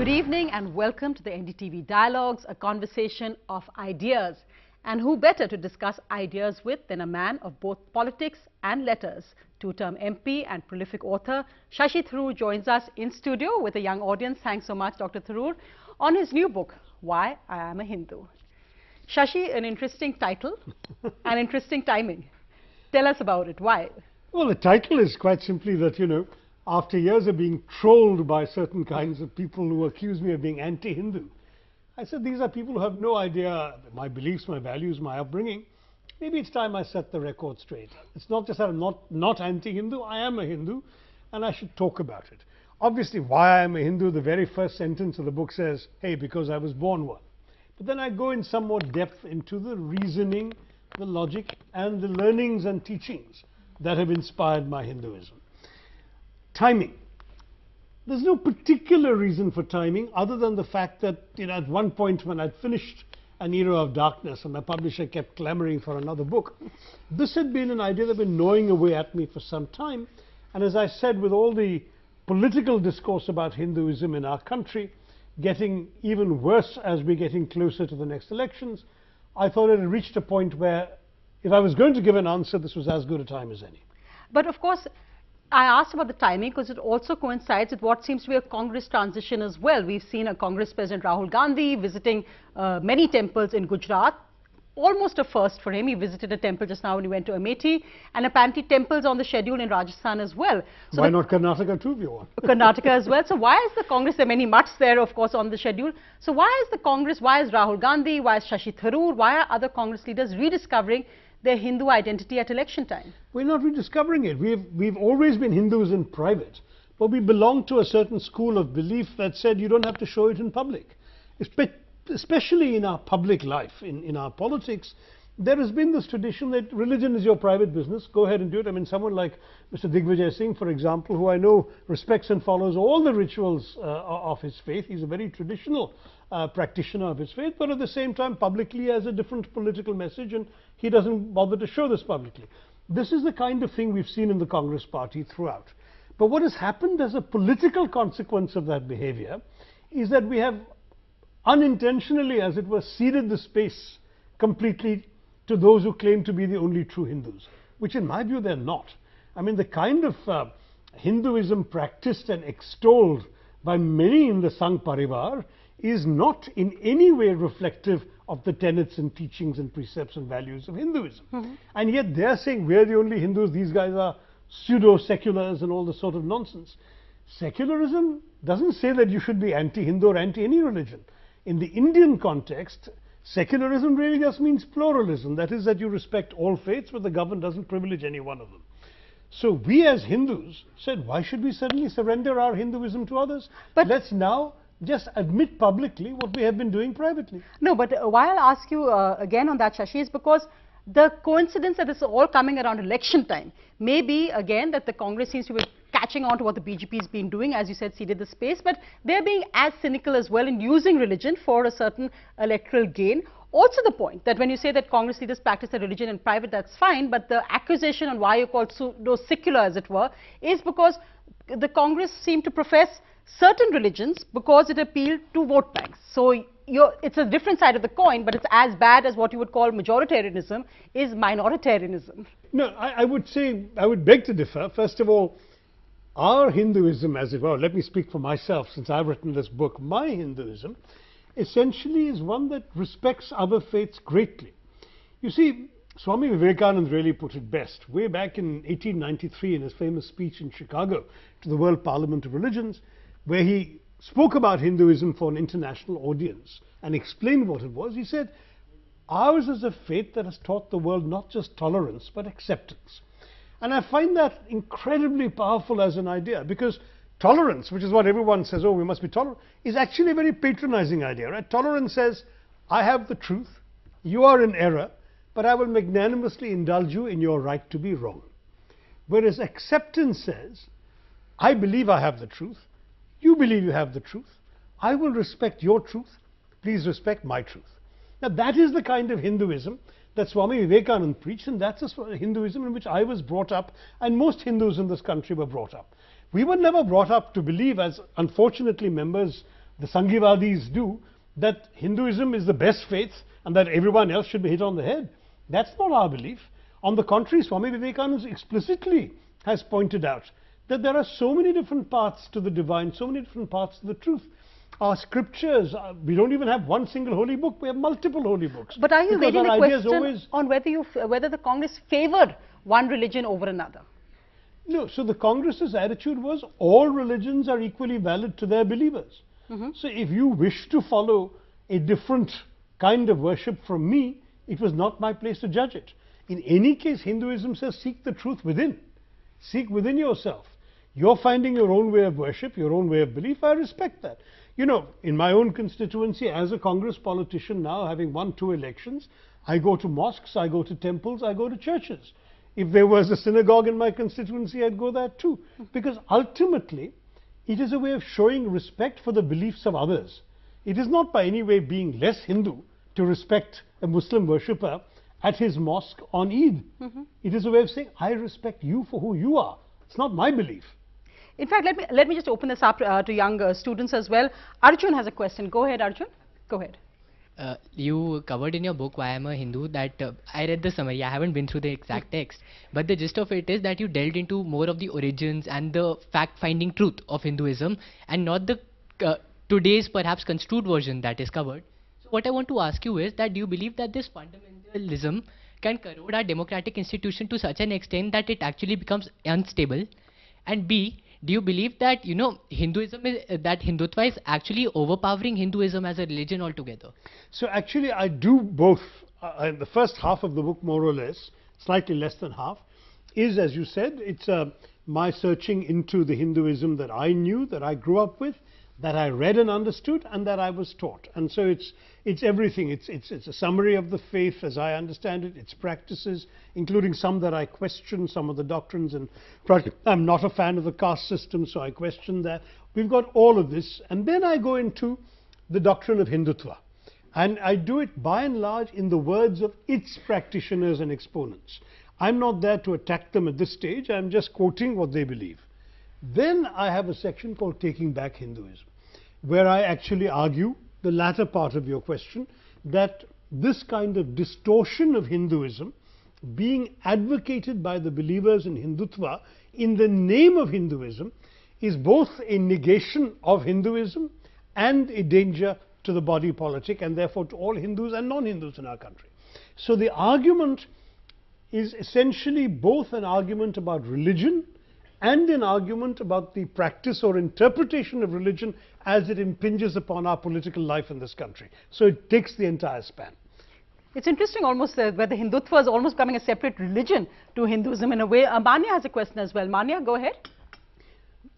Good evening and welcome to the NDTV Dialogues, a conversation of ideas. And who better to discuss ideas with than a man of both politics and letters. Two-term MP and prolific author Shashi Tharoor joins us in studio with a young audience. Thanks so much, Dr. Tharoor, on his new book, Why I Am a Hindu. Shashi, an interesting title and interesting timing. Tell us about it. Why? Well, the title is quite simply that, after years of being trolled by certain kinds of people who accuse me of being anti-Hindu, I said these are people who have no idea my beliefs, my values, my upbringing. Maybe it's time I set the record straight. It's not just that I'm not anti-Hindu, I am a Hindu, and I should talk about it. Obviously, why I am a Hindu, the very first sentence of the book says, hey, because I was born one. But then I go in some more depth into the reasoning, the logic, and the learnings and teachings that have inspired my Hinduism. Timing. There's no particular reason for timing other than the fact that, at one point when I'd finished An Era of Darkness and my publisher kept clamoring for another book, this had been an idea that had been gnawing away at me for some time. And as I said, with all the political discourse about Hinduism in our country getting even worse as we're getting closer to the next elections, I thought it had reached a point where if I was going to give an answer, this was as good a time as any. But of course, I asked about the timing because it also coincides with what seems to be a Congress transition as well. We've seen a Congress President Rahul Gandhi visiting many temples in Gujarat. Almost a first for him. He visited a temple just now when he went to Amethi, and apparently temples on the schedule in Rajasthan as well. So why not Karnataka too, if you want? Karnataka as well. So why is the Congress, there are many mutts there, of course, on the schedule. So why is the Congress, why is Rahul Gandhi, why is Shashi Tharoor, why are other Congress leaders rediscovering their Hindu identity at election time? We're not rediscovering it. We've always been Hindus in private, but we belong to a certain school of belief that said you don't have to show it in public. Especially in our public life, in our politics, there has been this tradition that religion is your private business. Go ahead and do it. I mean, someone like Mr. Digvijay Singh, for example, who I know respects and follows all the rituals of his faith. He's a very traditional practitioner of his faith, but at the same time publicly has a different political message, and he doesn't bother to show this publicly. This is the kind of thing we've seen in the Congress party throughout. But what has happened as a political consequence of that behavior is that we have unintentionally, as it were, ceded the space completely to those who claim to be the only true Hindus, which in my view they're not. I mean, the kind of Hinduism practiced and extolled by many in the Sangh Parivar is not in any way reflective of the tenets and teachings and precepts and values of Hinduism. Mm-hmm. And yet they're saying we're the only Hindus, these guys are pseudo-seculars and all this sort of nonsense. Secularism doesn't say that you should be anti-Hindu or anti-any religion. In the Indian context, secularism really just means pluralism. That is, that you respect all faiths, but the government doesn't privilege any one of them. So we as Hindus said, why should we suddenly surrender our Hinduism to others? But let's now just admit publicly what we have been doing privately. No, but why I'll ask you again on that, Shashi, is because the coincidence that this is all coming around election time may be, again, that the Congress seems to be catching on to what the BJP has been doing, as you said, ceded the space, but they're being as cynical as well in using religion for a certain electoral gain. Also the point that when you say that Congress leaders practice their religion in private, that's fine, but the accusation on why you're called pseudo-secular, as it were, is because the Congress seem to profess certain religions because it appealed to vote banks. So it's a different side of the coin, but it's as bad as what you would call majoritarianism is minoritarianism. No, I would say, I would beg to differ. First of all, our Hinduism, as it were, let me speak for myself since I've written this book, my Hinduism essentially is one that respects other faiths greatly. You see, Swami Vivekananda really put it best. Way back in 1893 in his famous speech in Chicago to the World Parliament of Religions, where he spoke about Hinduism for an international audience and explained what it was, he said, ours is a faith that has taught the world not just tolerance but acceptance. And I find that incredibly powerful as an idea, because tolerance, which is what everyone says, oh, we must be tolerant, is actually a very patronizing idea, right? Tolerance says, I have the truth, you are in error, but I will magnanimously indulge you in your right to be wrong. Whereas acceptance says, I believe I have the truth, you believe you have the truth, I will respect your truth, please respect my truth. Now that is the kind of Hinduism that Swami Vivekananda preached, and that's a Hinduism in which I was brought up, and most Hindus in this country were brought up. We were never brought up to believe, as unfortunately members the Sanghivadis do, that Hinduism is the best faith and that everyone else should be hit on the head. That's not our belief. On the contrary, Swami Vivekananda explicitly has pointed out that there are so many different paths to the divine, so many different paths to the truth. Our scriptures, we don't even have one single holy book, we have multiple holy books. But are you Because raising our the idea is question always on whether the Congress favored one religion over another? No, so the Congress's attitude was all religions are equally valid to their believers. So if you wish to follow a different kind of worship from me, it was not my place to judge it. In any case, Hinduism says seek the truth within. Seek within yourself. You're finding your own way of worship, your own way of belief. I respect that. You know, in my own constituency, as a Congress politician now, having won 2 elections, I go to mosques, I go to temples, I go to churches. If there was a synagogue in my constituency, I'd go there too. Because ultimately, it is a way of showing respect for the beliefs of others. It is not by any way being less Hindu to respect a Muslim worshipper at his mosque on Eid. It is a way of saying, I respect you for who you are. It's not my belief. In fact, let me just open this up to young students as well. Arjun has a question. Go ahead, Arjun. Go ahead. You covered in your book Why I'm a Hindu that I read the summary. I haven't been through the exact text, but the gist of it is that you delved into more of the origins and the fact-finding truth of Hinduism, and not the today's perhaps construed version that is covered. So what I want to ask you is that do you believe that this fundamentalism can corrode our democratic institution to such an extent that it actually becomes unstable? And B, do you believe that, you know, Hinduism is, that Hindutva is actually overpowering Hinduism as a religion altogether? So actually I do both. The first half of the book, more or less, slightly less than half, is, as you said, it's my searching into the Hinduism that I knew, that I grew up with, that I read and understood, and that I was taught. And so it's everything. It's a summary of the faith as I understand it, its practices, including some that I question, some of the doctrines. And I'm not a fan of the caste system, so I question that. We've got all of this. And then I go into the doctrine of Hindutva. And I do it by and large in the words of its practitioners and exponents. I'm not there to attack them at this stage. I'm just quoting what they believe. Then I have a section called Taking Back Hinduism, where I actually argue the latter part of your question, that this kind of distortion of Hinduism being advocated by the believers in Hindutva in the name of Hinduism is both a negation of Hinduism and a danger to the body politic, and therefore to all Hindus and non-Hindus in our country. So the argument is essentially both an argument about religion and an argument about the practice or interpretation of religion as it impinges upon our political life in this country. So it takes the entire span. It's interesting almost where the Hindutva is almost becoming a separate religion to Hinduism in a way. Manya has a question as well. Manya, go ahead.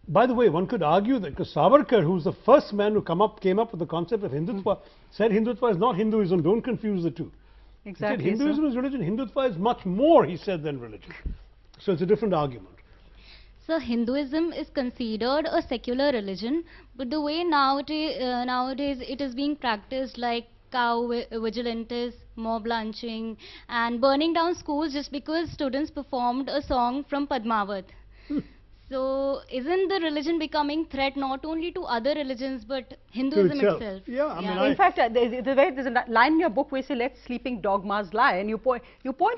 By the way, one could argue that because Savarkar, who's the first man who came up with the concept of Hindutva, said Hindutva is not Hinduism, don't confuse the two. Exactly. He said Hinduism is religion, Hindutva is much more, he said, than religion. So it's a different argument. So Hinduism is considered a secular religion, but the way nowadays it is being practiced, like cow vigilantes, mob lynching, and burning down schools just because students performed a song from Padmavat. So isn't the religion becoming threat not only to other religions but Hinduism itself? Yeah, I mean, in fact, there's a line in your book where you say, let sleeping dogmas lie, and you point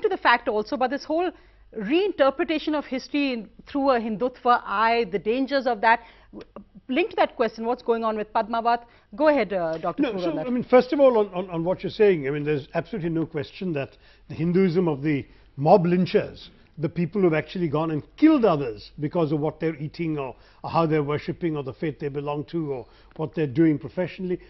to the fact also, but this whole reinterpretation of history through a Hindutva eye, the dangers of that, linked to that question, what's going on with Padmavat? Go ahead, Dr. No, so, I mean, first of all, on what you're saying, I mean, there's absolutely no question that the Hinduism of the mob lynchers, the people who've actually gone and killed others because of what they're eating or how they're worshipping or the faith they belong to or what they're doing professionally,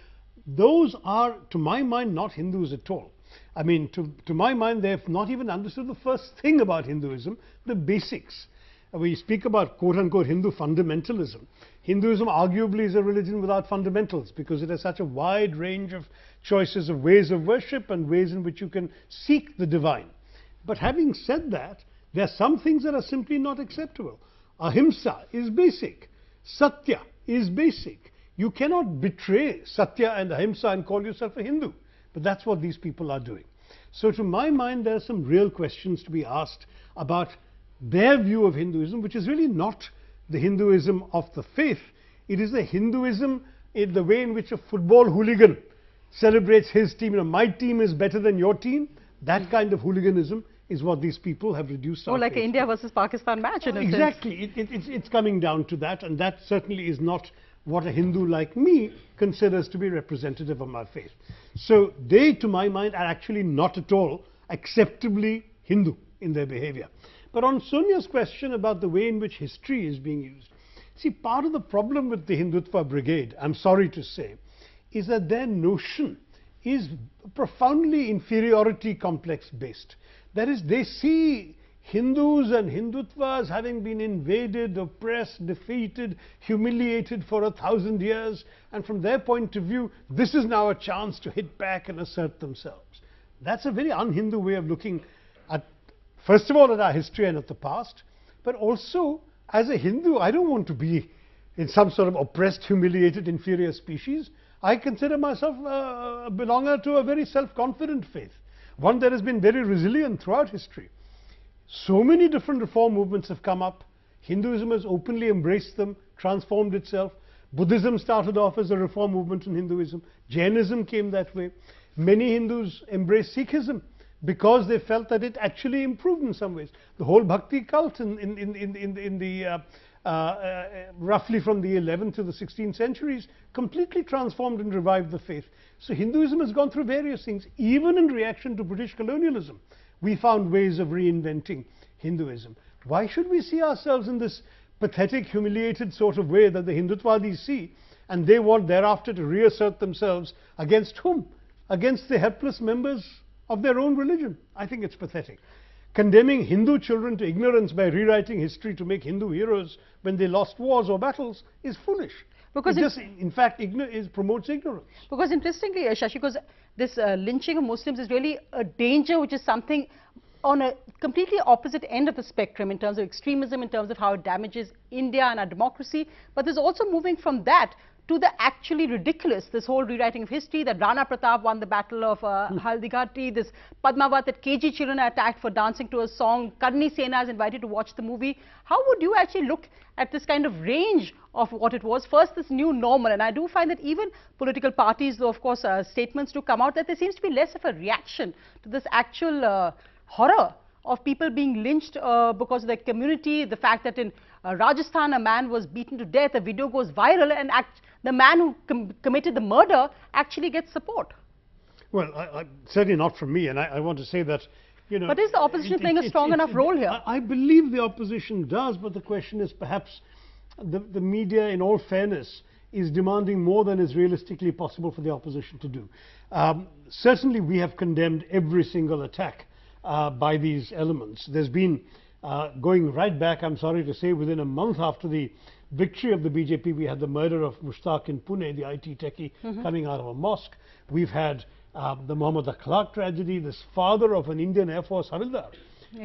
those are, to my mind, not Hindus at all. I mean, to my mind, they have not even understood the first thing about Hinduism, the basics. We speak about quote-unquote Hindu fundamentalism. Hinduism arguably is a religion without fundamentals because it has such a wide range of choices of ways of worship and ways in which you can seek the divine. But having said that, there are some things that are simply not acceptable. Ahimsa is basic. Satya is basic. You cannot betray Satya and Ahimsa and call yourself a Hindu. But that's what these people are doing. So to my mind, there are some real questions to be asked about their view of Hinduism, which is really not the Hinduism of the faith. It is a Hinduism in the way in which a football hooligan celebrates his team. You know, my team is better than your team. That kind of hooliganism is what these people have reduced. More like an India versus Pakistan match in a sense. Exactly. It's coming down to that, and that certainly is not what a Hindu like me considers to be representative of my faith. So they, to my mind, are actually not at all acceptably Hindu in their behavior. But on Sonia's question about the way in which history is being used, see, part of the problem with the Hindutva brigade, I'm sorry to say, is that their notion is profoundly inferiority complex based. That is, they see Hindus and Hindutvas having been invaded, oppressed, defeated, humiliated for 1,000 years, and from their point of view, this is now a chance to hit back and assert themselves. That's a very un-Hindu way of looking at, first of all, at our history and at the past, but also, as a Hindu, I don't want to be in some sort of oppressed, humiliated, inferior species. I consider myself a belonger to a very self-confident faith, one that has been very resilient throughout history. So many different reform movements have come up. Hinduism has openly embraced them, transformed itself. Buddhism started off as a reform movement in Hinduism. Jainism came that way. Many Hindus embraced Sikhism because they felt that it actually improved in some ways. The whole Bhakti cult roughly from the 11th to the 16th centuries completely transformed and revived the faith. So Hinduism has gone through various things. Even in reaction to British colonialism, we found ways of reinventing Hinduism. Why should we see ourselves in this pathetic, humiliated sort of way that the Hindutvadis see, and they want thereafter to reassert themselves against whom? Against the helpless members of their own religion. I think it's pathetic. Condemning Hindu children to ignorance by rewriting history to make Hindu heroes when they lost wars or battles is foolish. Because it just, in fact, promotes ignorance. Because interestingly, Shashi, because this lynching of Muslims is really a danger, which is something on a completely opposite end of the spectrum in terms of extremism, in terms of how it damages India and our democracy. But there's also moving from that to the actually ridiculous, this whole rewriting of history, that Rana Pratap won the battle of Haldighati, this Padmavat, that KG children are attacked for dancing to a song, Karni Sena is invited to watch the movie. How would you actually look at this kind of range of what it was? First, this new normal, and I do find that even political parties, though of course statements do come out, that there seems to be less of a reaction to this actual horror of people being lynched because of their community, the fact that in Rajasthan a man was beaten to death, a video goes viral, and the man who committed the murder actually gets support. Well, certainly not from me, and I want to say that, you know... But is the opposition playing a strong enough role here? I believe the opposition does, but the question is perhaps the media, in all fairness, is demanding more than is realistically possible for the opposition to do. Certainly we have condemned every single attack by these elements. There's been, going right back, I'm sorry to say, within a month after the victory of the BJP, we had the murder of Mushtaq in Pune, the IT techie coming out of a mosque. We've had the Muhammad Akhlaq tragedy, this father of an Indian Air Force Havildar,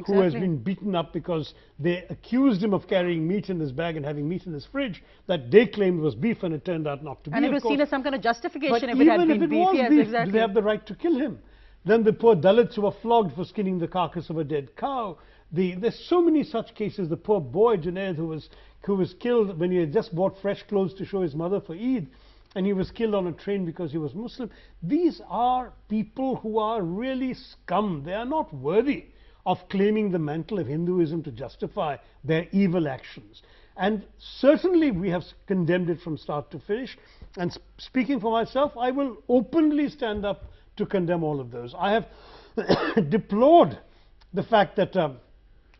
who has been beaten up because they accused him of carrying meat in his bag and having meat in his fridge that they claimed was beef, and it turned out not to be. And it was seen as some kind of justification if it had been beef. Yes, exactly. Do they have the right to kill him? Then the poor Dalits who were flogged for skinning the carcass of a dead cow. There's so many such cases. The poor boy Junaid who was killed when he had just bought fresh clothes to show his mother for Eid, and he was killed on a train because he was Muslim. These are people who are really scum. They are not worthy of claiming the mantle of Hinduism to justify their evil actions. And certainly we have condemned it from start to finish. And speaking for myself, I will openly stand up to condemn all of those. I have deplored the fact that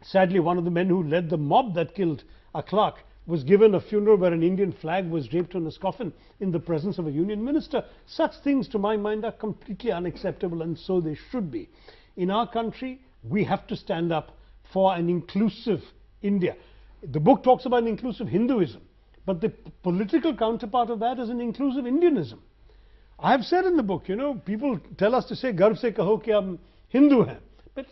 sadly one of the men who led the mob that killed Akhlaq was given a funeral where an Indian flag was draped on his coffin in the presence of a union minister. Such things, to my mind, are completely unacceptable, and so they should be. In our country, we have to stand up for an inclusive India. The book talks about an inclusive Hinduism, but the political counterpart of that is an inclusive Indianism. I have said in the book, you know, people tell us to say, "Garv se kaho ki hum Hindu hain." But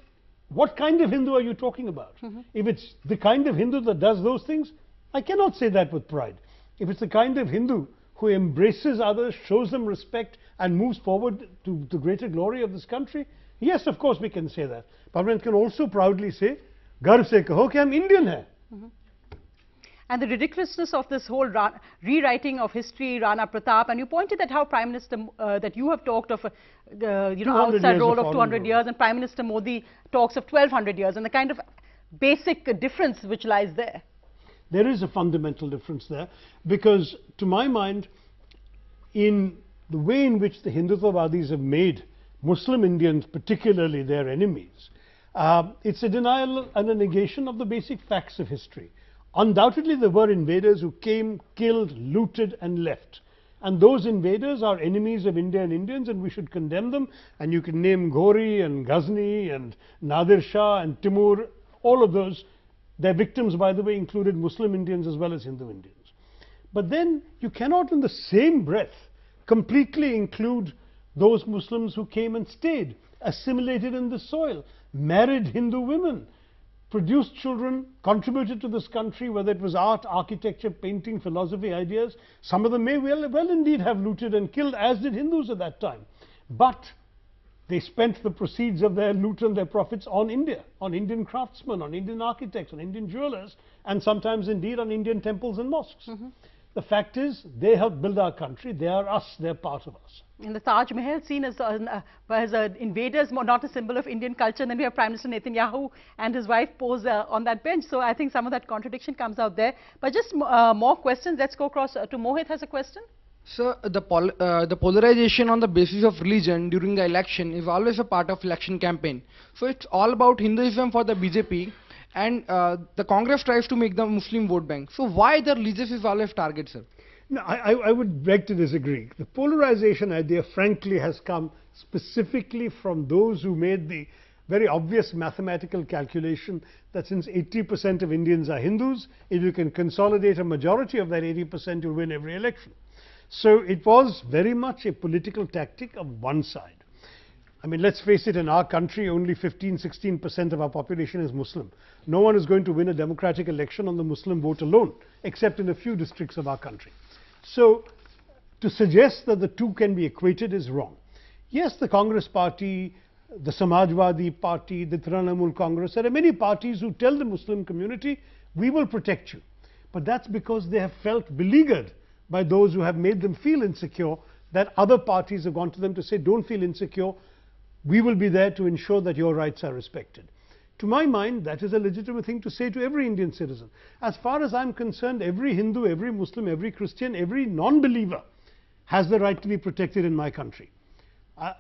what kind of Hindu are you talking about? If it's the kind of Hindu that does those things, I cannot say that with pride. If it's the kind of Hindu who embraces others, shows them respect, and moves forward to the greater glory of this country, yes, of course we can say that. But one can also proudly say, "Garv se kaho ki hum Indian hain." and the ridiculousness of this whole rewriting of history, Rana Pratap, and you pointed at how Prime Minister, that you have talked of, outside role of 200 years, and Prime Minister Modi talks of 1200 years, and the kind of basic difference which lies there. There is a fundamental difference there, because to my mind, in the way in which the Hindutva-vadis have made Muslim Indians particularly their enemies, it's a denial and a negation of the basic facts of history. Undoubtedly there were invaders who came, killed, looted and left. And those invaders are enemies of India and Indians, and we should condemn them. And you can name Ghori and Ghazni and Nadir Shah and Timur, all of those. Their victims, by the way, included Muslim Indians as well as Hindu Indians. But then you cannot in the same breath completely include those Muslims who came and stayed, assimilated in the soil, married Hindu women, produced children, contributed to this country, whether it was art, architecture, painting, philosophy, ideas. Some of them may well indeed have looted and killed, as did Hindus at that time. But they spent the proceeds of their loot and their profits on India, on Indian craftsmen, on Indian architects, on Indian jewelers, and sometimes indeed on Indian temples and mosques. The fact is, they helped build our country. They are us. They're part of us. In the Taj Mahal seen as invaders, not a symbol of Indian culture, and then we have Prime Minister Netanyahu and his wife pose on that bench. So I think some of that contradiction comes out there. But just more questions. Let's go across to Mohit has a question. Sir, the polarization on the basis of religion during the election is always a part of election campaign. So it's all about Hinduism for the BJP, and the Congress tries to make the Muslim vote bank. So why the religious is always target, sir? No, I would beg to disagree. The polarization idea, frankly, has come specifically from those who made the very obvious mathematical calculation that since 80% of Indians are Hindus, if you can consolidate a majority of that 80%, you'll win every election. So it was very much a political tactic of one side. I mean, let's face it, in our country, only 15–16% of our population is Muslim. No one is going to win a democratic election on the Muslim vote alone, except in a few districts of our country. So to suggest that the two can be equated is wrong. Yes, the Congress party, the Samajwadi party, the Trinamool Congress, there are many parties who tell the Muslim community, we will protect you. But that's because they have felt beleaguered by those who have made them feel insecure, that other parties have gone to them to say, don't feel insecure, we will be there to ensure that your rights are respected. To my mind, that is a legitimate thing to say to every Indian citizen. As far as I'm concerned, every Hindu, every Muslim, every Christian, every non-believer has the right to be protected in my country.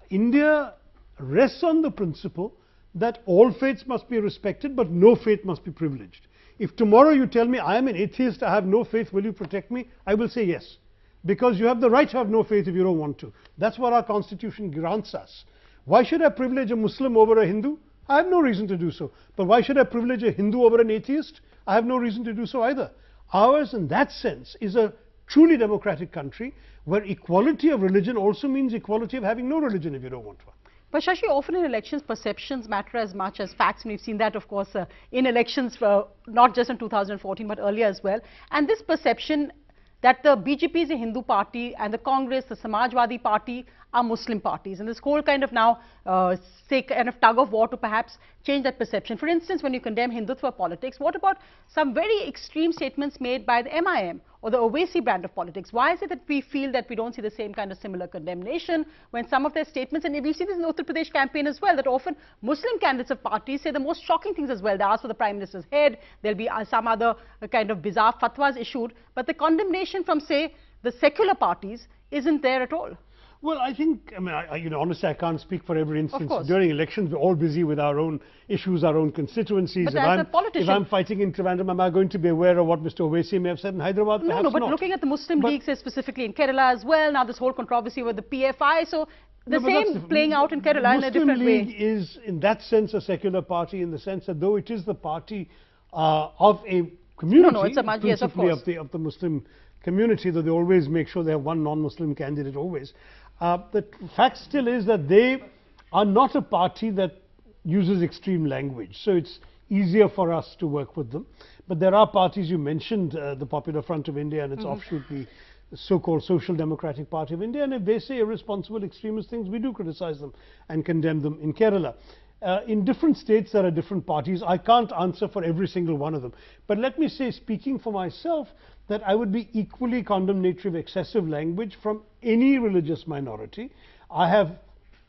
India rests on the principle that all faiths must be respected, but no faith must be privileged. If tomorrow you tell me, I am an atheist, I have no faith, will you protect me? I will say yes. Because you have the right to have no faith if you don't want to. That's what our constitution grants us. Why should I privilege a Muslim over a Hindu? I have no reason to do so. But why should I privilege a Hindu over an atheist? I have no reason to do so either. Ours, in that sense, is a truly democratic country where equality of religion also means equality of having no religion if you don't want one. But Shashi, often in elections, perceptions matter as much as facts. And we've seen that, of course, in elections, not just in 2014, but earlier as well. And this perception that the BJP is a Hindu party and the Congress, the Samajwadi party, are Muslim parties. And this whole kind of now, say, kind of tug of war to perhaps change that perception. For instance, when you condemn Hindutva politics, what about some very extreme statements made by the MIM or the Owaisi brand of politics? Why is it that we feel that we don't see the same kind of similar condemnation when some of their statements, and we've seen this in the Uttar Pradesh campaign as well, that often Muslim candidates of parties say the most shocking things as well. They ask for the Prime Minister's head, there'll be some other kind of bizarre fatwas issued, but the condemnation from, say, the secular parties isn't there at all. Well, I think, I mean, honestly, I can't speak for every instance. During elections, we're all busy with our own issues, our own constituencies. But as a politician, if I'm fighting in Trivandrum, am I going to be aware of what Mr. Owaisi may have said in Hyderabad? No, but looking at the Muslim League, say specifically in Kerala as well, now this whole controversy with the PFI, so the same playing out in Kerala in a different way. Muslim League is, in that sense, a secular party, in the sense that though it is the party of a community, it's a yes, of course, of the Muslim community, though they always make sure they have one non-Muslim candidate always. The fact still is that they are not a party that uses extreme language, so it's easier for us to work with them. But there are parties, you mentioned the Popular Front of India and its offshoot, the so-called Social Democratic Party of India, and if they say irresponsible extremist things, we do criticize them and condemn them in Kerala. In different states there are different parties. I can't answer for every single one of them. But let me say, speaking for myself, that I would be equally condemnatory of excessive language from any religious minority. I have,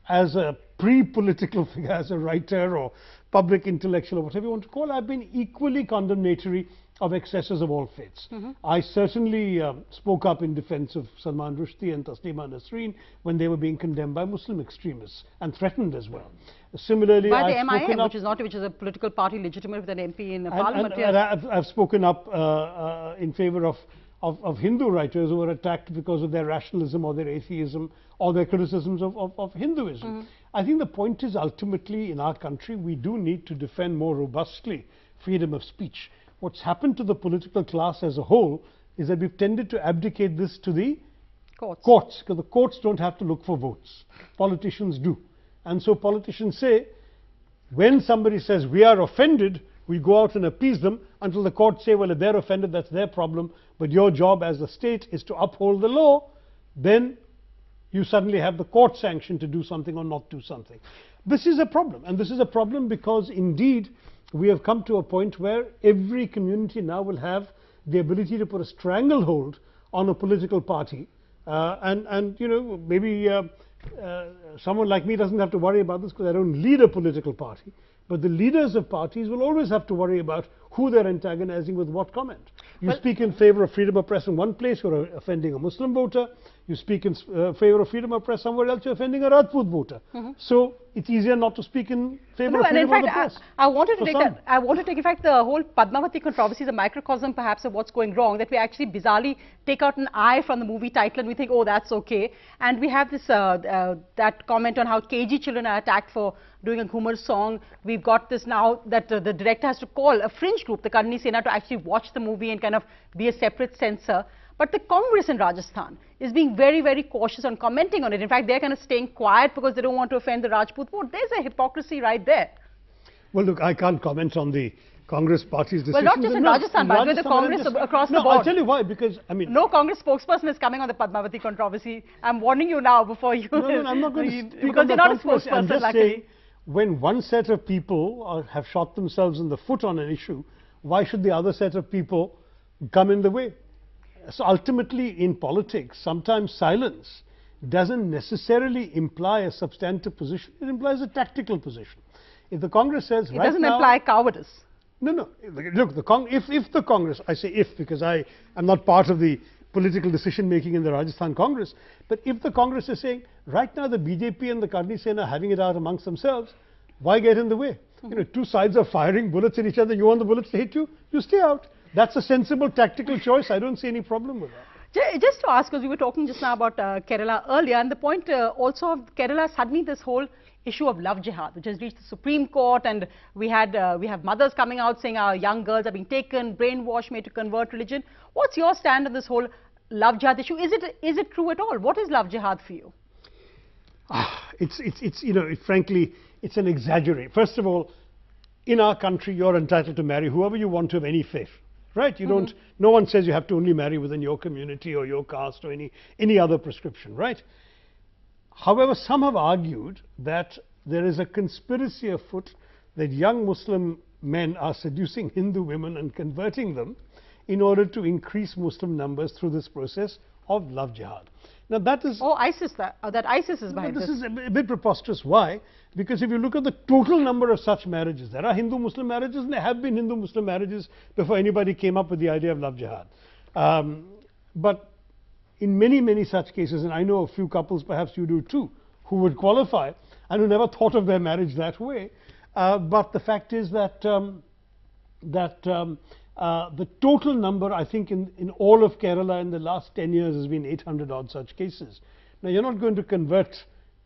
as a pre-political figure, as a writer or public intellectual or whatever you want to call it, I've been equally condemnatory of excesses of all faiths. I certainly spoke up in defense of Salman Rushdie and Taslima Nasreen when they were being condemned by Muslim extremists and threatened as well. Similarly, by the I've MIM, spoken up, which is a political party legitimate with an MP in the and parliament. I've spoken up in favor of Hindu writers who were attacked because of their rationalism or their atheism or their criticisms of Hinduism. I think the point is, ultimately in our country we do need to defend more robustly freedom of speech. What's happened to the political class as a whole is that we've tended to abdicate this to the courts, because the courts don't have to look for votes. Politicians do. And so politicians say, when somebody says we are offended, we go out and appease them until the courts say, well, if they're offended, that's their problem, but your job as the state is to uphold the law. Then you suddenly have the court sanction to do something or not do something. This is a problem, and this is a problem because indeed we have come to a point where every community now will have the ability to put a stranglehold on a political party, and you know, maybe someone like me doesn't have to worry about this because I don't lead a political party, but the leaders of parties will always have to worry about who they're antagonizing with what comment. You speak in favor of freedom of press in one place, you're offending a Muslim voter. You speak in favor of freedom of press somewhere else, you're offending a Rajput voter. So it's easier not to speak in favor of freedom of the press. I wanted to take, in fact, the whole Padmavati controversy is a microcosm perhaps of what's going wrong, that we actually bizarrely take out an I from the movie title and we think, oh, that's okay. And we have this, that comment on how KG children are attacked for doing a Ghumar song. We've got this now that the director has to call a fringe group, the Karni Sena, to actually watch the movie and kind of be a separate censor. But the Congress in Rajasthan is being very, very cautious on commenting on it. In fact, they're kind of staying quiet because they don't want to offend the Rajput vote. There's a hypocrisy right there. Well, look, I can't comment on the Congress party's decision. Well, not just in Rajasthan, but with the Congress across the board. No, I'll tell you why, because, I mean... No Congress spokesperson is coming on the Padmavati controversy. I'm warning you now before you... No, I'm not going to speak because on you're the not a controversy. I'm spokesperson, just luckily. saying, when one set of people have shot themselves in the foot on an issue, why should the other set of people come in the way? So ultimately, in politics, sometimes silence doesn't necessarily imply a substantive position. It implies a tactical position. If the Congress says it doesn't imply cowardice. No. Look, if the Congress, I say if because I am not part of the political decision making in the Rajasthan Congress, but if the Congress is saying right now the BJP and the Karni Sena are having it out amongst themselves, why get in the way? You know, two sides are firing bullets at each other. You want the bullets to hit you? You stay out. That's a sensible tactical choice. I don't see any problem with that. Just to ask, because we were talking just now about Kerala earlier, and the point also of Kerala, suddenly this whole issue of love jihad, which has reached the Supreme Court, and we have mothers coming out saying our young girls are being taken, brainwashed, made to convert religion. What's your stand on this whole love jihad issue? Is it true at all? What is love jihad for you? It's you know, frankly, it's an exaggeration. First of all, in our country, you're entitled to marry whoever you want to of any faith. Right? You don't, no one says you have to only marry within your community or your caste or any other prescription, right? However, some have argued that there is a conspiracy afoot that young Muslim men are seducing Hindu women and converting them in order to increase Muslim numbers through this process of love jihad. Now that is... Oh, ISIS, that ISIS is behind this. This is a bit preposterous. Why? Because if you look at the total number of such marriages, there are Hindu-Muslim marriages, and there have been Hindu-Muslim marriages before anybody came up with the idea of love jihad. But in many such cases, and I know a few couples, perhaps you do too, who would qualify and who never thought of their marriage that way. But the fact is that the total number, I think, in all of Kerala in the last 10 years has been 800 odd such cases. Now, you're not going to convert,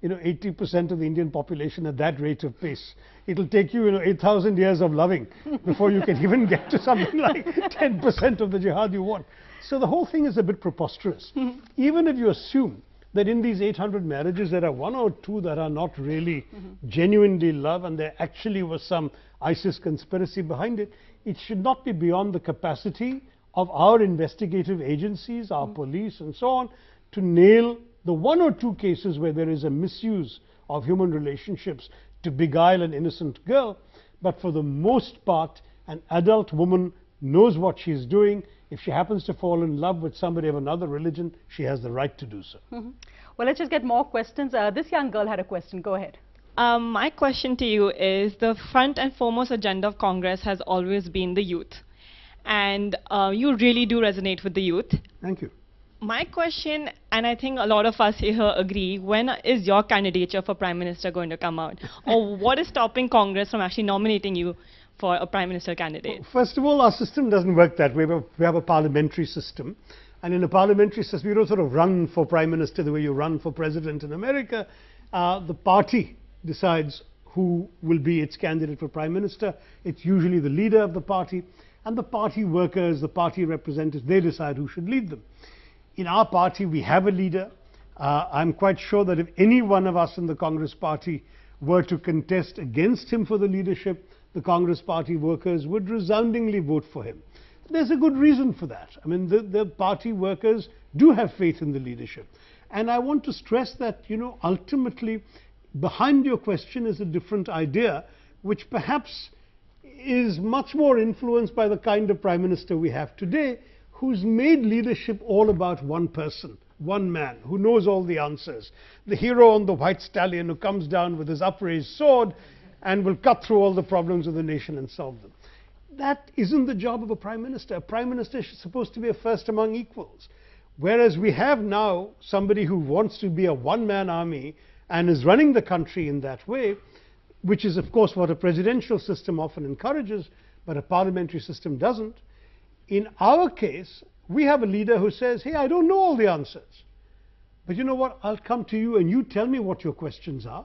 80% of the Indian population at that rate of pace. It'll take you, 8,000 years of loving before you can even get to something like 10% of the jihad you want. So the whole thing is a bit preposterous. Even if you assume that in these 800 marriages there are one or two that are not really genuinely love and there actually was some ISIS conspiracy behind it, it should not be beyond the capacity of our investigative agencies, our police and so on, to nail the one or two cases where there is a misuse of human relationships to beguile an innocent girl, but for the most part, an adult woman knows what she's doing. If she happens to fall in love with somebody of another religion, she has the right to do so. Well, let's just get more questions. This young girl had a question. Go ahead. My question to you is, the front and foremost agenda of Congress has always been the youth. And you really do resonate with the youth. Thank you. My question, and I think a lot of us here agree, when is your candidature for Prime Minister going to come out? Or what is stopping Congress from actually nominating you for a Prime Minister candidate? Well, first of all, our system doesn't work that way. We have a parliamentary system. And in a parliamentary system, you don't sort of run for Prime Minister the way you run for President in America. The party decides who will be its candidate for Prime Minister. It's usually the leader of the party. And the party workers, the party representatives, they decide who should lead them. In our party, we have a leader. I'm quite sure that if any one of us in the Congress party were to contest against him for the leadership, the Congress party workers would resoundingly vote for him. There's a good reason for that. I mean, the party workers do have faith in the leadership. And I want to stress that, you know, ultimately, behind your question is a different idea, which perhaps is much more influenced by the kind of Prime Minister we have today, who's made leadership all about one person, one man, who knows all the answers. The hero on the white stallion who comes down with his upraised sword and will cut through all the problems of the nation and solve them. That isn't the job of a Prime Minister. A Prime Minister is supposed to be a first among equals. Whereas we have now somebody who wants to be a one-man army and is running the country in that way, which is of course what a presidential system often encourages, but a parliamentary system doesn't. In our case, we have a leader who says, hey, I don't know all the answers. But you know what? I'll come to you and you tell me what your questions are.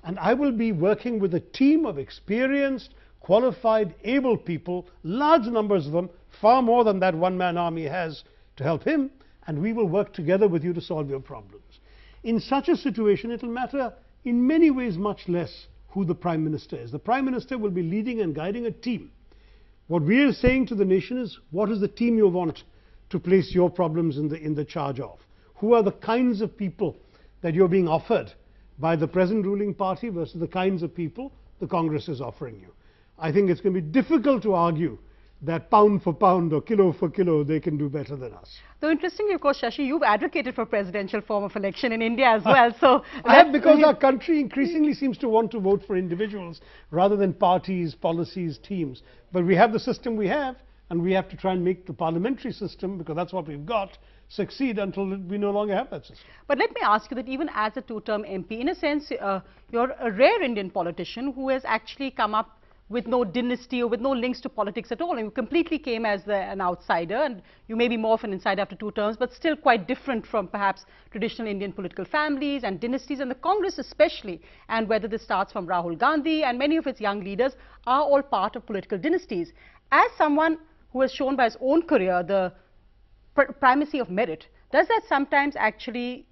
And I will be working with a team of experienced, qualified, able people, large numbers of them, far more than that one-man army has, to help him. And we will work together with you to solve your problems. In such a situation, it will matter in many ways much less who the Prime Minister is. The Prime Minister will be leading and guiding a team. What we are saying to the nation is, what is the team you want to place your problems in the charge of? Who are the kinds of people that you're being offered by the present ruling party versus the kinds of people the Congress is offering you? I think it's going to be difficult to argue that pound for pound or kilo for kilo they can do better than us. Though interestingly, of course, Shashi, you've advocated for presidential form of election in India as well. So because our country increasingly seems to want to vote for individuals rather than parties, policies, teams. But we have the system we have, and we have to try and make the parliamentary system, because that's what we've got, succeed until we no longer have that system. But let me ask you that even as a two-term MP, in a sense, you're a rare Indian politician who has actually come up with no dynasty or with no links to politics at all. And you completely came as an outsider, and you may be more of an insider after 2 terms, but still quite different from perhaps traditional Indian political families and dynasties, and the Congress especially, and whether this starts from Rahul Gandhi and many of its young leaders are all part of political dynasties. As someone who has shown by his own career the primacy of merit, does that sometimes actually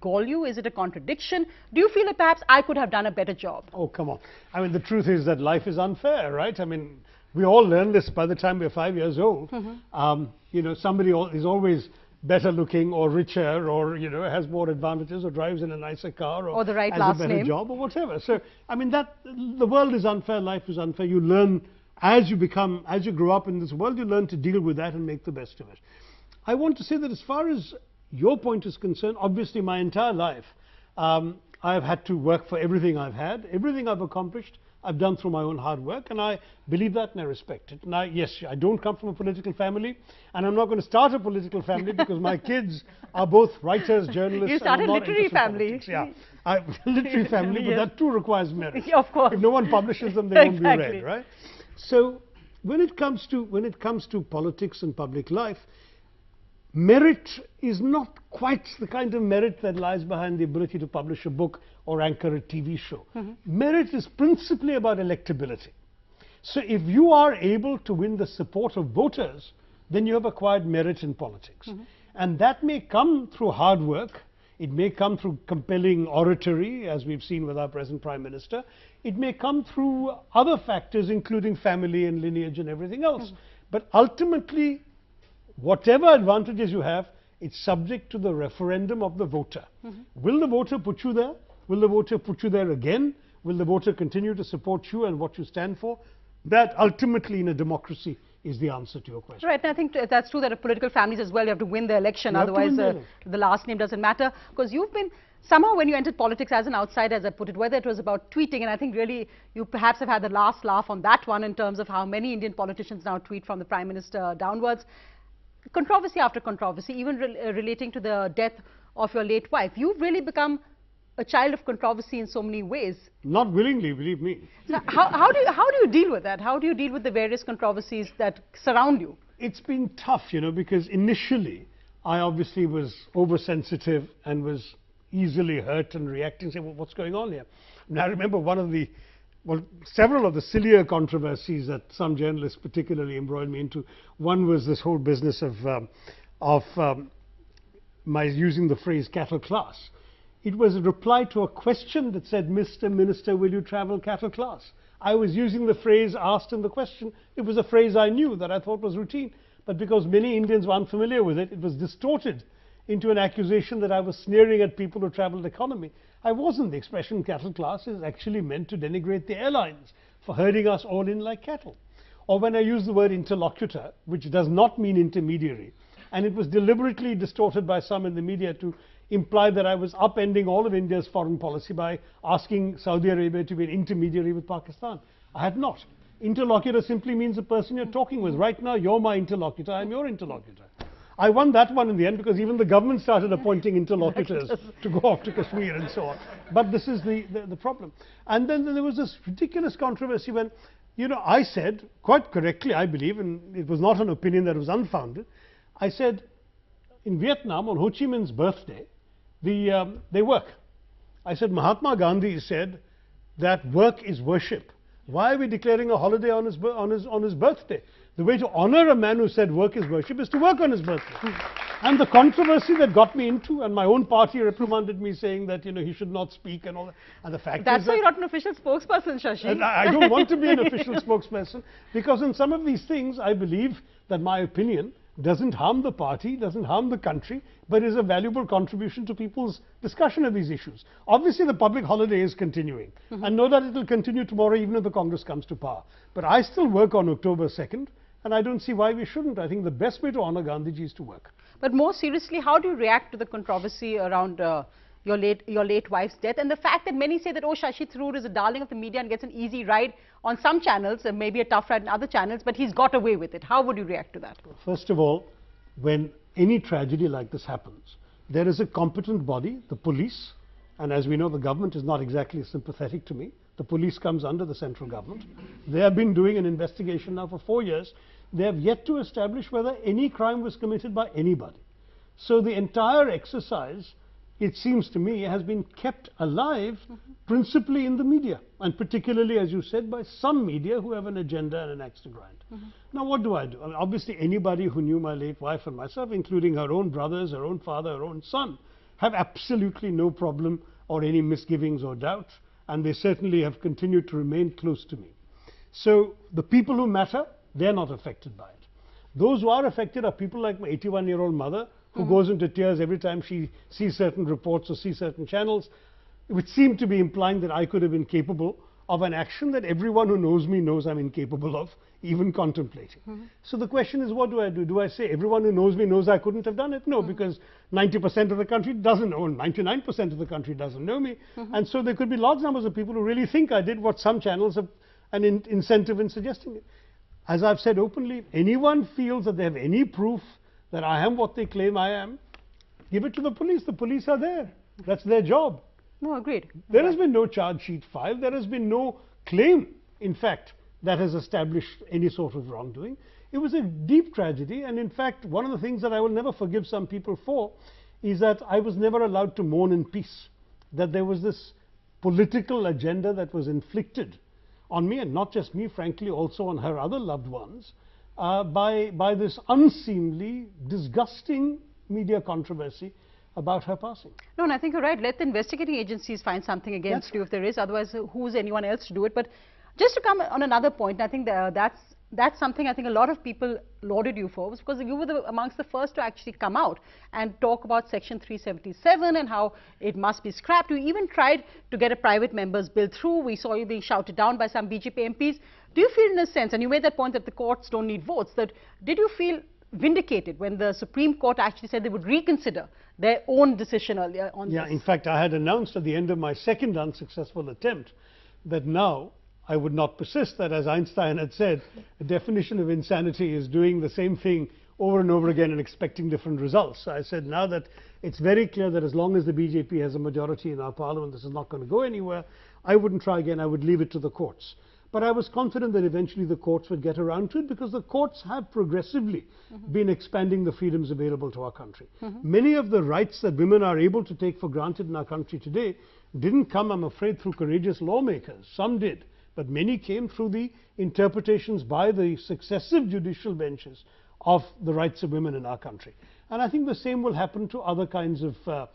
gall you? Is it a contradiction? Do you feel that perhaps I could have done a better job? Oh, come on. I mean, the truth is that life is unfair, right? I mean, we all learn this by the time we're 5 years old. You know, somebody is always better looking or richer or, you know, has more advantages or drives in a nicer car or the right has last a better name job or whatever. So, I mean, the world is unfair, life is unfair. You learn as you grow up in this world, you learn to deal with that and make the best of it. I want to say that as far as your point is concerned, obviously my entire life, I've had to work for everything I've had. Everything I've accomplished, I've done through my own hard work, and I believe that and I respect it. Now, yes, I don't come from a political family, and I'm not going to start a political family because my kids are both writers, journalists. You started a literary family. Yeah, literary family, but that too requires merit. Of course. If no one publishes them, they won't be read, right? So, when it comes to politics and public life, merit is not quite the kind of merit that lies behind the ability to publish a book or anchor a TV show. Merit is principally about electability. So if you are able to win the support of voters, then you have acquired merit in politics. And that may come through hard work. It may come through compelling oratory, as we've seen with our present Prime Minister. It may come through other factors, including family and lineage and everything else. But ultimately, whatever advantages you have, it's subject to the referendum of the voter. Will the voter put you there? Will the voter put you there again? Will the voter continue to support you and what you stand for? That ultimately in a democracy is the answer to your question. Right, and I think that's true that in political families as well, you have to win the election, otherwise the last name doesn't matter. Because you've been, somehow when you entered politics as an outsider, as I put it, whether it was about tweeting, and I think really you perhaps have had the last laugh on that one in terms of how many Indian politicians now tweet from the Prime Minister downwards. Controversy after controversy, even relating to the death of your late wife. You've really become a child of controversy in so many ways. Not willingly, believe me. So how do you deal with that? How do you deal with the various controversies that surround you? It's been tough, you know, because initially I obviously was oversensitive and was easily hurt and reacting, saying, well, what's going on here? And I remember several of the sillier controversies that some journalists particularly embroiled me into. One was this whole business of my using the phrase cattle class. It was a reply to a question that said, Mr. Minister, will you travel cattle class? I was using the phrase asked in the question. It was a phrase I knew that I thought was routine. But because many Indians were unfamiliar with it, it was distorted into an accusation that I was sneering at people who traveled economy. I wasn't. The expression cattle class is actually meant to denigrate the airlines for herding us all in like cattle. Or when I use the word interlocutor, which does not mean intermediary, and it was deliberately distorted by some in the media to imply that I was upending all of India's foreign policy by asking Saudi Arabia to be an intermediary with Pakistan. I had not. Interlocutor simply means the person you're talking with. Right now, you're my interlocutor, I'm your interlocutor. I won that one in the end because even the government started appointing interlocutors to go off to Kashmir and so on. But this is the problem. And then there was this ridiculous controversy when, you know, I said, quite correctly, I believe, and it was not an opinion that was unfounded, I said, in Vietnam, on Ho Chi Minh's birthday, they work. I said, Mahatma Gandhi said that work is worship. Why are we declaring a holiday on his birthday? The way to honor a man who said work is worship is to work on his birthday. And the controversy that got me into, and my own party reprimanded me saying that, you know, he should not speak and all that. And the fact That's is why you're not an official spokesperson, Shashi. And I don't want to be an official spokesperson, because in some of these things, I believe that my opinion doesn't harm the party, doesn't harm the country, but is a valuable contribution to people's discussion of these issues. Obviously, the public holiday is continuing, and no doubt it will continue tomorrow even if the Congress comes to power. But I still work on October 2nd, and I don't see why we shouldn't. I think the best way to honor Gandhiji is to work. But more seriously, how do you react to the controversy around your late wife's death, and the fact that many say that, oh, Shashi Tharoor is a darling of the media and gets an easy ride on some channels and maybe a tough ride in other channels, but he's got away with it. How would you react to that? First of all, when any tragedy like this happens, there is a competent body, the police, and as we know, the government is not exactly sympathetic to me. The police comes under the central government. They have been doing an investigation now for 4 years. They have yet to establish whether any crime was committed by anybody. So the entire exercise, it seems to me, has been kept alive principally in the media, and particularly, as you said, by some media who have an agenda and an axe to grind. Now, what do? I mean, obviously, anybody who knew my late wife and myself, including her own brothers, her own father, her own son, have absolutely no problem or any misgivings or doubts, and they certainly have continued to remain close to me. So the people who matter, they're not affected by it. Those who are affected are people like my 81-year-old mother, who goes into tears every time she sees certain reports or sees certain channels, which seem to be implying that I could have been capable of an action that everyone who knows me knows I'm incapable of even contemplating. So the question is, what do I do? Do I say everyone who knows me knows I couldn't have done it? No, because 90% of the country doesn't know, 99% of the country doesn't know me. And so there could be large numbers of people who really think I did what some channels have an incentive in suggesting it. As I've said openly, if anyone feels that they have any proof that I am what they claim I am, give it to the police. The police are there. That's their job. No, agreed. There has been no charge sheet filed. There has been no claim, in fact, that has established any sort of wrongdoing. It was a deep tragedy, and in fact, one of the things that I will never forgive some people for is that I was never allowed to mourn in peace, that there was this political agenda that was inflicted on me, and not just me, frankly, also on her other loved ones, by this unseemly, disgusting media controversy about her passing. No, and I think you're right. Let the investigating agencies find something against you if there is. Otherwise, who's anyone else to do it? But just to come on another point, I think that's that's something I think a lot of people lauded you for, was because you were amongst the first to actually come out and talk about Section 377 and how it must be scrapped. You even tried to get a private member's bill through. We saw you being shouted down by some BJP MPs. Do you feel in a sense, and you made that point that the courts don't need votes, that did you feel vindicated when the Supreme Court actually said they would reconsider their own decision earlier on Yeah, this? in fact, I had announced at the end of my second unsuccessful attempt that now I would not persist, that as Einstein had said, the definition of insanity is doing the same thing over and over again and expecting different results. So I said now that it's very clear that as long as the BJP has a majority in our parliament, this is not going to go anywhere, I wouldn't try again, I would leave it to the courts. But I was confident that eventually the courts would get around to it, because the courts have progressively been expanding the freedoms available to our country. Many of the rights that women are able to take for granted in our country today didn't come, I'm afraid, through courageous lawmakers. Some did, but many came through the interpretations by the successive judicial benches of the rights of women in our country. And I think the same will happen to other kinds of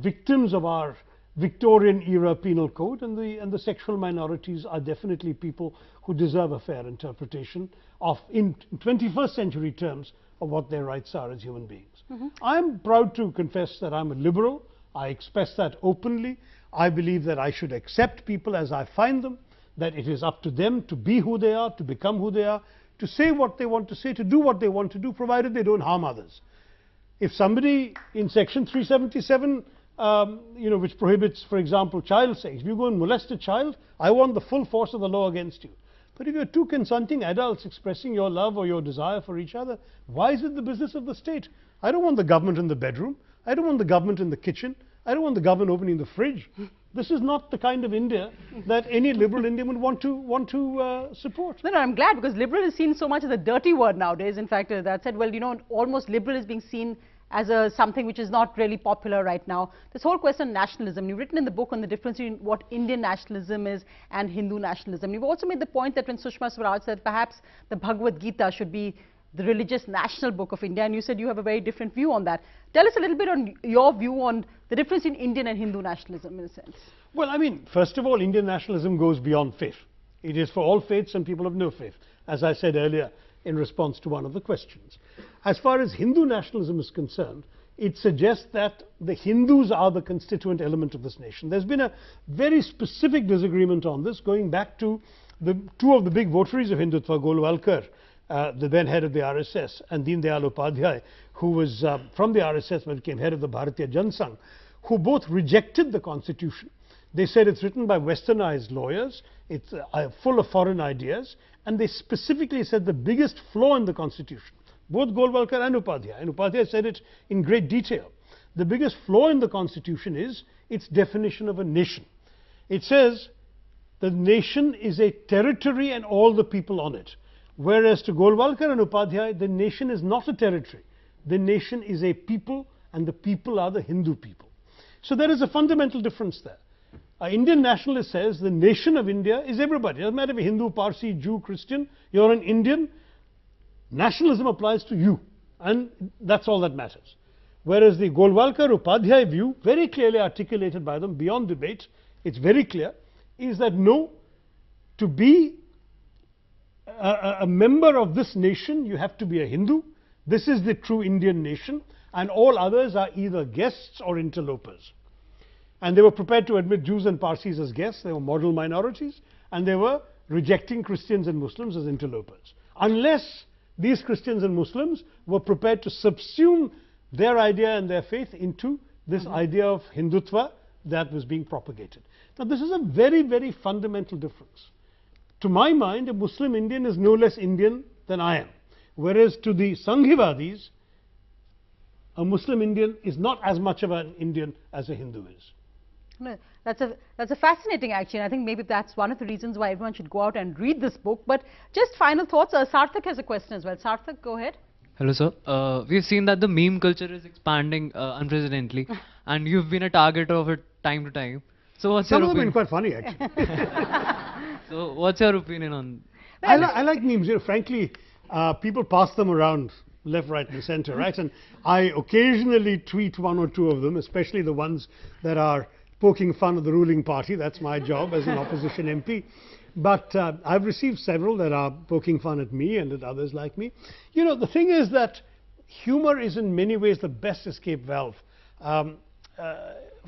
victims of our Victorian era penal code, and the sexual minorities are definitely people who deserve a fair interpretation of, in 21st century terms, of what their rights are as human beings. I'm proud to confess that I'm a liberal. I express that openly. I believe that I should accept people as I find them, that it is up to them to be who they are, to become who they are, to say what they want to say, to do what they want to do, provided they don't harm others. If somebody in Section 377 which prohibits, for example, child sex. If you go and molest a child, I want the full force of the law against you. But if you're two consenting adults expressing your love or your desire for each other, why is it the business of the state? I don't want the government in the bedroom. I don't want the government in the kitchen. I don't want the government opening the fridge. This is not the kind of India that any liberal Indian would want to support. No, I'm glad, because liberal is seen so much as a dirty word nowadays. In fact, that said, well, almost liberal is being seen as something which is not really popular right now. This whole question of nationalism, you've written in the book on the difference between what Indian nationalism is and Hindu nationalism. You've also made the point that when Sushma Swaraj said perhaps the Bhagavad Gita should be the religious national book of India, and you said you have a very different view on that. Tell us a little bit on your view on the difference in Indian and Hindu nationalism in a sense. Well, I mean, first of all, Indian nationalism goes beyond faith. It is for all faiths and people of no faith, as I said earlier in response to one of the questions. As far as Hindu nationalism is concerned, it suggests that the Hindus are the constituent element of this nation. There's been a very specific disagreement on this, going back to two of the big votaries of Hindutva, Golwalkar, the then head of the RSS, and Deen Dayal Upadhyay, who was from the RSS but became head of the Bharatiya Jansangh, who both rejected the constitution. They said it's written by westernized lawyers, it's full of foreign ideas, and they specifically said the biggest flaw in the constitution, both Golwalkar and Upadhyay said it in great detail. The biggest flaw in the constitution is its definition of a nation. It says the nation is a territory and all the people on it. Whereas to Golwalkar and Upadhyay, the nation is not a territory. The nation is a people, and the people are the Hindu people. So there is a fundamental difference there. An Indian nationalist says the nation of India is everybody. It doesn't matter if you're Hindu, Parsi, Jew, Christian, you're an Indian. Nationalism applies to you, and that's all that matters. Whereas the Golwalkar-Upadhyay view, very clearly articulated by them beyond debate, it's very clear, is that no, to be a member of this nation, you have to be a Hindu. This is the true Indian nation, and all others are either guests or interlopers. And they were prepared to admit Jews and Parsis as guests. They were model minorities, and they were rejecting Christians and Muslims as interlopers. Unless these Christians and Muslims were prepared to subsume their idea and their faith into this idea of Hindutva that was being propagated. Now, this is a very, very fundamental difference. To my mind, a Muslim Indian is no less Indian than I am. Whereas to the Sanghivadis, a Muslim Indian is not as much of an Indian as a Hindu is. No, that's a fascinating actually. I think maybe that's one of the reasons why everyone should go out and read this book. But just final thoughts. Sarthak has a question as well. Sarthak, go ahead. Hello, sir. We've seen that the meme culture is expanding unprecedentedly, and you've been a target of it time to time. So what's Some your of them opinion? are quite funny, actually. So what's your opinion on? I like memes. Frankly, people pass them around left, right, and center, right? And I occasionally tweet one or two of them, especially the ones that are poking fun at the ruling party. That's my job as an opposition MP. But I've received several that are poking fun at me and at others like me. You know, the thing is that humor is in many ways the best escape valve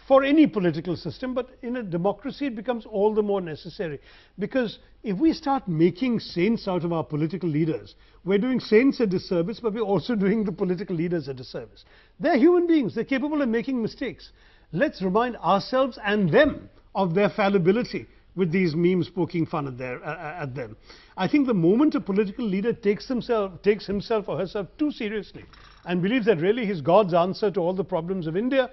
for any political system, but in a democracy it becomes all the more necessary. Because if we start making saints out of our political leaders, we're doing saints a disservice, but we're also doing the political leaders a disservice. They're human beings, they're capable of making mistakes. Let's remind ourselves and them of their fallibility with these memes poking fun at them. I think the moment a political leader takes himself or herself too seriously and believes that really he's God's answer to all the problems of India,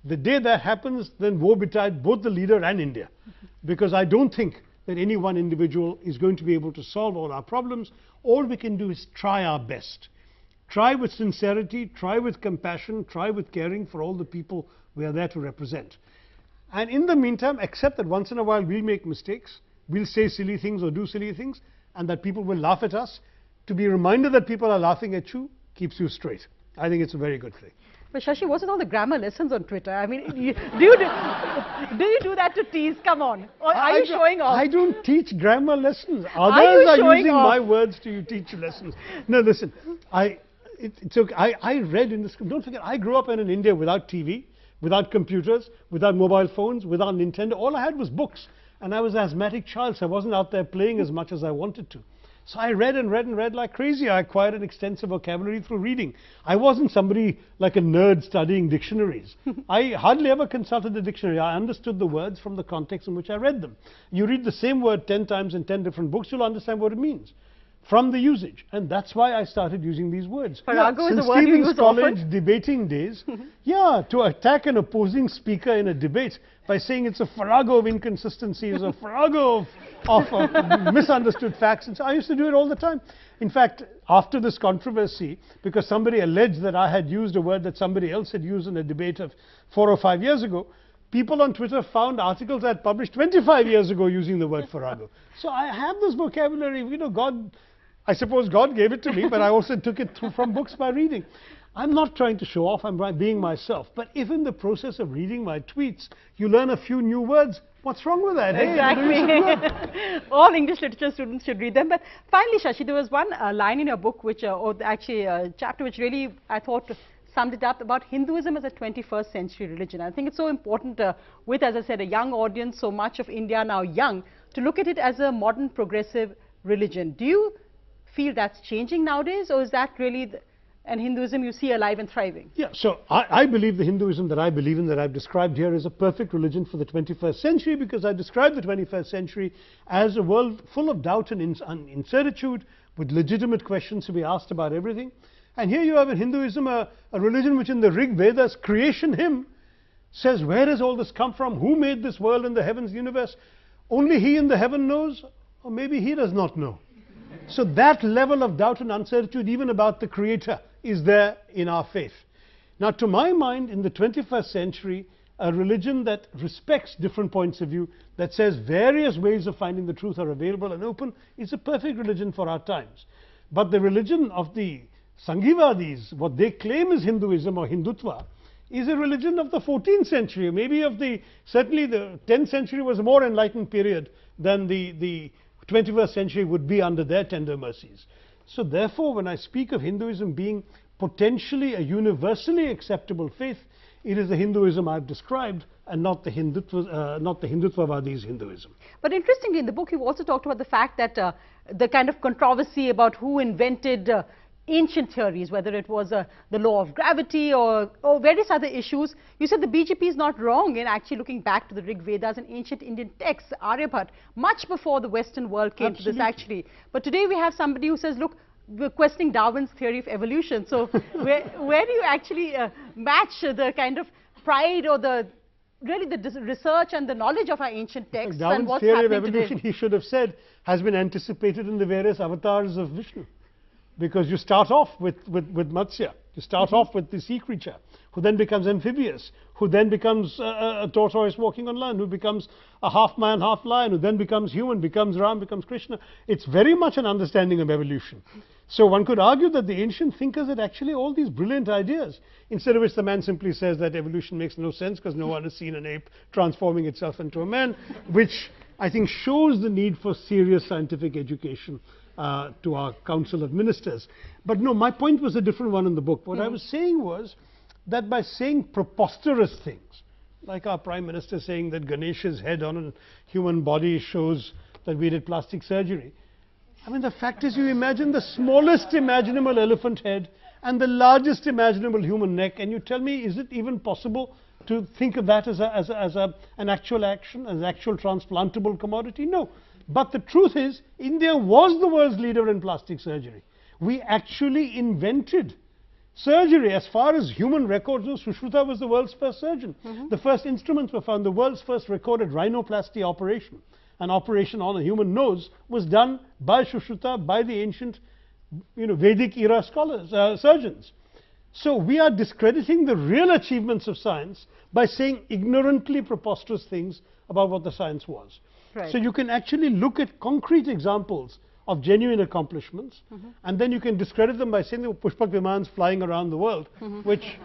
the day that happens, then woe betide both the leader and India. Because I don't think that any one individual is going to be able to solve all our problems. All we can do is try our best. Try with sincerity, try with compassion, try with caring for all the people we are there to represent. And in the meantime, accept that once in a while we'll make mistakes, we'll say silly things or do silly things, and that people will laugh at us. To be reminded that people are laughing at you keeps you straight. I think it's a very good thing. But Shashi, what's with all the grammar lessons on Twitter? I mean, do you do that to tease? Come on. Or are you showing off? I don't teach grammar lessons. Others are using my words to teach lessons. No, listen. It's okay. I read in this. Don't forget, I grew up in an India without TV, without computers, without mobile phones, without Nintendo. All I had was books. And I was an asthmatic child, so I wasn't out there playing as much as I wanted to. So I read and read and read like crazy. I acquired an extensive vocabulary through reading. I wasn't somebody like a nerd studying dictionaries. I hardly ever consulted the dictionary. I understood the words from the context in which I read them. You read the same word 10 times in 10 different books, you'll understand what it means from the usage. And that's why I started using these words. Farrago is Since a word you Stephen's use College often. debating days, to attack an opposing speaker in a debate by saying it's a farrago of inconsistencies, a farrago of misunderstood facts. And so I used to do it all the time. In fact, after this controversy, because somebody alleged that I had used a word that somebody else had used in a debate of 4 or 5 years ago, people on Twitter found articles I had published 25 years ago using the word farrago. So I have this vocabulary. You know, I suppose God gave it to me, but I also took it from books by reading. I'm not trying to show off, I'm being myself. But if in the process of reading my tweets, you learn a few new words, what's wrong with that? Exactly. All English literature students should read them. But finally, Shashi, there was one line in your book, which, or actually a chapter which really, I thought, summed it up about Hinduism as a 21st century religion. I think it's so important with, as I said, a young audience, so much of India now young, to look at it as a modern progressive religion. Do you feel that's changing nowadays, or is that really an Hinduism you see alive and thriving? Yeah, so I believe the Hinduism that I believe in, that I've described here, is a perfect religion for the 21st century, because I describe the 21st century as a world full of doubt and incertitude, with legitimate questions to be asked about everything. And here you have in Hinduism a religion which in the Rig Veda's creation hymn says, where does all this come from? Who made this world and the heavens, universe? Only he in the heaven knows, or maybe he does not know. So that level of doubt and uncertainty, even about the Creator, is there in our faith. Now, to my mind, in the 21st century, a religion that respects different points of view, that says various ways of finding the truth are available and open, is a perfect religion for our times. But the religion of the Sanghivadis, what they claim is Hinduism or Hindutva, is a religion of the 14th century, maybe certainly the 10th century was a more enlightened period than the 21st century would be under their tender mercies. So therefore, when I speak of Hinduism being potentially a universally acceptable faith, it is the Hinduism I've described, and not the Hindutvavadi's Hinduism. But interestingly, in the book, you've also talked about the fact that the kind of controversy about who invented ancient theories, whether it was the law of gravity or various other issues. You said the BJP is not wrong in actually looking back to the Rig Vedas and ancient Indian texts, Aryabhat, much before the Western world came to this actually. But today we have somebody who says, look, we're questioning Darwin's theory of evolution. So where do you actually match the kind of pride or really the research and the knowledge of our ancient texts and what's theory of happening evolution, today? he should have said, has been anticipated in the various avatars of Vishnu. Because you start off with Matsya, you start off with the sea creature, who then becomes amphibious, who then becomes a tortoise walking on land, who becomes a half man, half lion, who then becomes human, becomes Ram, becomes Krishna. It's very much an understanding of evolution. So one could argue that the ancient thinkers had actually all these brilliant ideas, instead of which the man simply says that evolution makes no sense because no one has seen an ape transforming itself into a man, which I think shows the need for serious scientific education to our Council of Ministers. But no, my point was a different one in the book. What I was saying was that by saying preposterous things, like our Prime Minister saying that Ganesha's head on a human body shows that we did plastic surgery. I mean, the fact is, you imagine the smallest imaginable elephant head and the largest imaginable human neck, and you tell me, is it even possible to think of that as an actual action, as an actual transplantable commodity? No. But the truth is, India was the world's leader in plastic surgery. We actually invented surgery. As far as human records go, Sushruta was the world's first surgeon. The first instruments were found. The world's first recorded rhinoplasty operation, an operation on a human nose, was done by Sushruta, by the ancient, Vedic era scholars, surgeons. So we are discrediting the real achievements of science by saying ignorantly preposterous things about what the science was. Right. So you can actually look at concrete examples of genuine accomplishments, and then you can discredit them by saying there were Pushpak Vimans flying around the world, which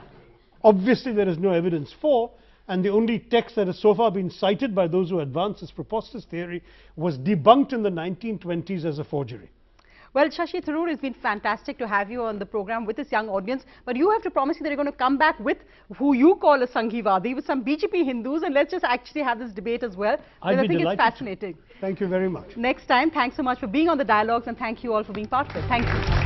obviously there is no evidence for, and the only text that has so far been cited by those who advance this preposterous theory was debunked in the 1920s as a forgery. Well, Shashi Tharoor, it's been fantastic to have you on the program with this young audience, but you have to promise me that you're going to come back with who you call a Sanghivadi, with some BJP Hindus, and let's just actually have this debate as well. I'd be I think it's delighted fascinating. to. Thank you very much. Next time, thanks so much for being on the Dialogues, and thank you all for being part of it. Thank you.